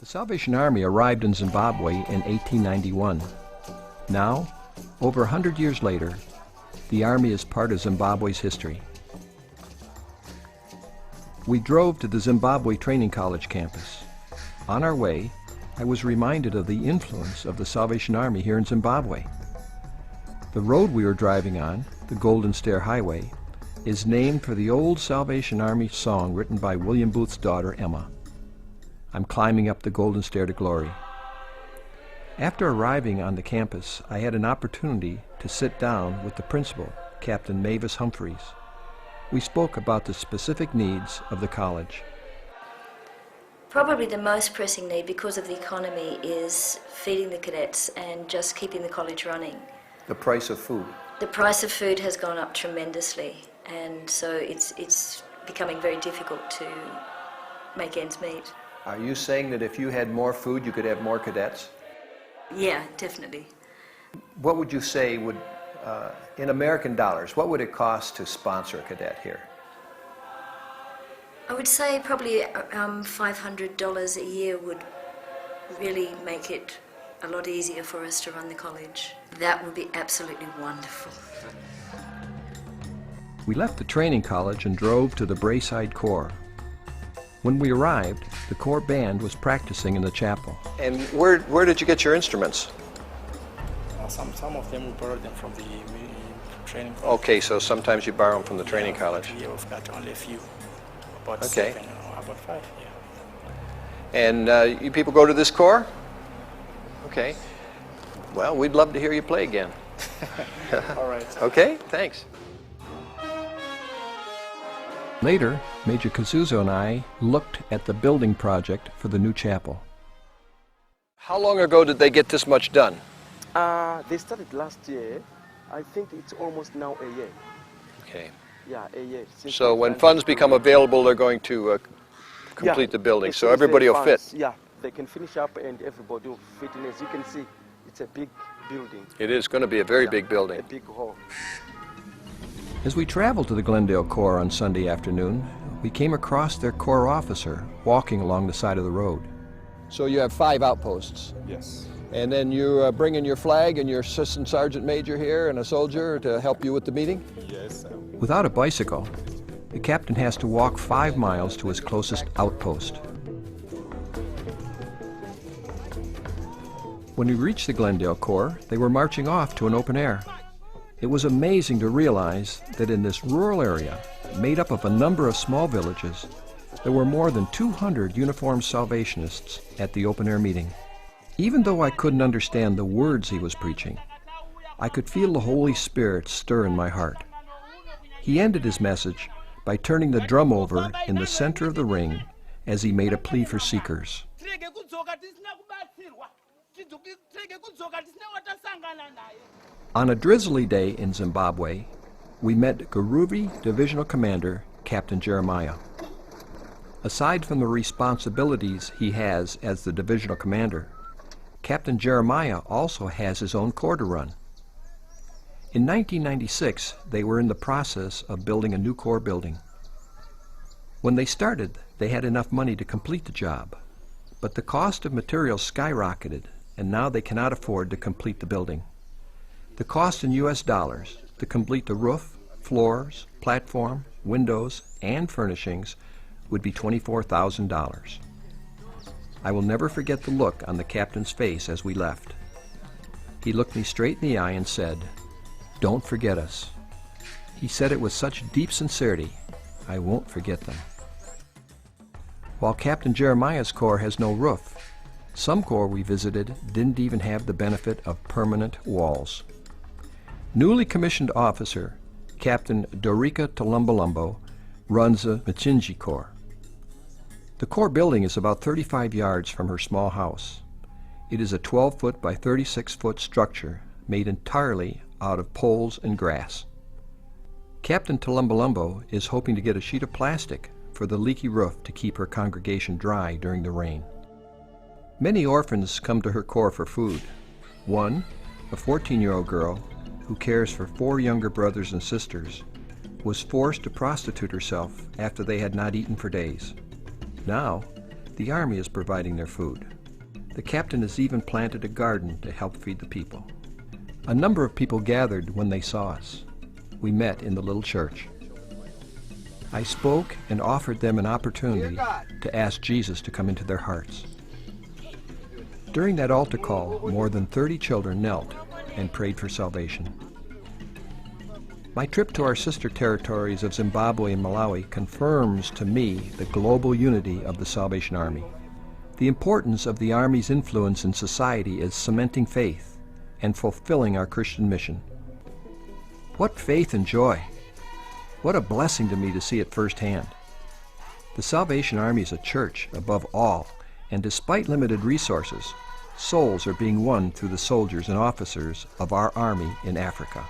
The Salvation Army arrived in Zimbabwe in 1891. Now, over 100 years later, the Army is part of Zimbabwe's history. We drove to the Zimbabwe Training College campus. On our way, I was reminded of the influence of the Salvation Army here in Zimbabwe. The road we were driving on, the Golden Stair Highway, is named for the old Salvation Army song written by William Booth's daughter, Emma. I'm climbing up the Golden Stair to Glory. After arriving on the campus, I had an opportunity to sit down with the principal, Captain Mavis Humphreys. We spoke about the specific needs of the college. Probably the most pressing need because of the economy is feeding the cadets and just keeping the college running. The price of food. The price of food has gone up tremendously, and so it's becoming very difficult to make ends meet. Are you saying that if you had more food, you could have more cadets? Yeah, definitely. What would you say would, in American dollars, what would it cost to sponsor a cadet here? I would say probably $500 a year would really make it a lot easier for us to run the college. That would be absolutely wonderful. We left the training college and drove to the Braeside Corps. When we arrived, the Corps band was practicing in the chapel. And where did you get your instruments? Some of them we borrowed them from the training college. Okay, so sometimes you borrow them from the training college. Yeah, we've got only a few. About okay. 7 or about 5, yeah. And you people go to this corps? Okay. Well, we'd love to hear you play again. All right. Okay, thanks. Later, Major Kazuzo and I looked at the building project for the new chapel. How long ago did they get this much done? They started last year. I think it's almost now a year. Okay. Yeah, a year. So when funds become available, they're going to complete the building, so everybody will fit. Yeah, they can finish up and everybody will fit in. As you can see, it's a big building. It is going to be a very big building. A big hall. As we traveled to the Glendale Corps on Sunday afternoon, we came across their Corps officer walking along the side of the road. So you have 5 outposts? Yes. And then you bring in your flag and your assistant sergeant major here and a soldier to help you with the meeting? Yes. Without a bicycle, the captain has to walk 5 miles to his closest outpost. When we reached the Glendale Corps, they were marching off to an open air. It was amazing to realize that in this rural area, made up of a number of small villages, there were more than 200 uniformed Salvationists at the open-air meeting. Even though I couldn't understand the words he was preaching, I could feel the Holy Spirit stir in my heart. He ended his message by turning the drum over in the center of the ring as he made a plea for seekers. On a drizzly day in Zimbabwe, we met Guruvi Divisional Commander Captain Jeremiah. Aside from the responsibilities he has as the divisional commander, Captain Jeremiah also has his own corps to run. In 1996, they were in the process of building a new corps building. When they started, they had enough money to complete the job, but the cost of materials skyrocketed, and now they cannot afford to complete the building. The cost in US dollars to complete the roof, floors, platform, windows, and furnishings would be $24,000. I will never forget the look on the captain's face as we left. He looked me straight in the eye and said, "Don't forget us." He said it with such deep sincerity, I won't forget them. While Captain Jeremiah's corps has no roof, some corps we visited didn't even have the benefit of permanent walls. Newly commissioned officer Captain Dorika Talumbalumbo runs the Mchinji Corps. The Corps building is about 35 yards from her small house. It is a 12-foot by 36-foot structure made entirely out of poles and grass. Captain Talumbalumbo is hoping to get a sheet of plastic for the leaky roof to keep her congregation dry during the rain. Many orphans come to her corps for food. One, a 14-year-old girl who cares for 4 younger brothers and sisters, was forced to prostitute herself after they had not eaten for days. Now, The Army is providing their food. The captain has even planted a garden to help feed the people. A number of people gathered when they saw us. We met in the little church. I spoke and offered them an opportunity to ask Jesus to come into their hearts. During that altar call, more than 30 children knelt and prayed for salvation. My trip to our sister territories of Zimbabwe and Malawi confirms to me the global unity of the Salvation Army. The importance of the Army's influence in society is cementing faith and fulfilling our Christian mission. What faith and joy! What a blessing to me to see it firsthand. The Salvation Army is a church above all, and despite limited resources, souls are being won through the soldiers and officers of our Army in Africa.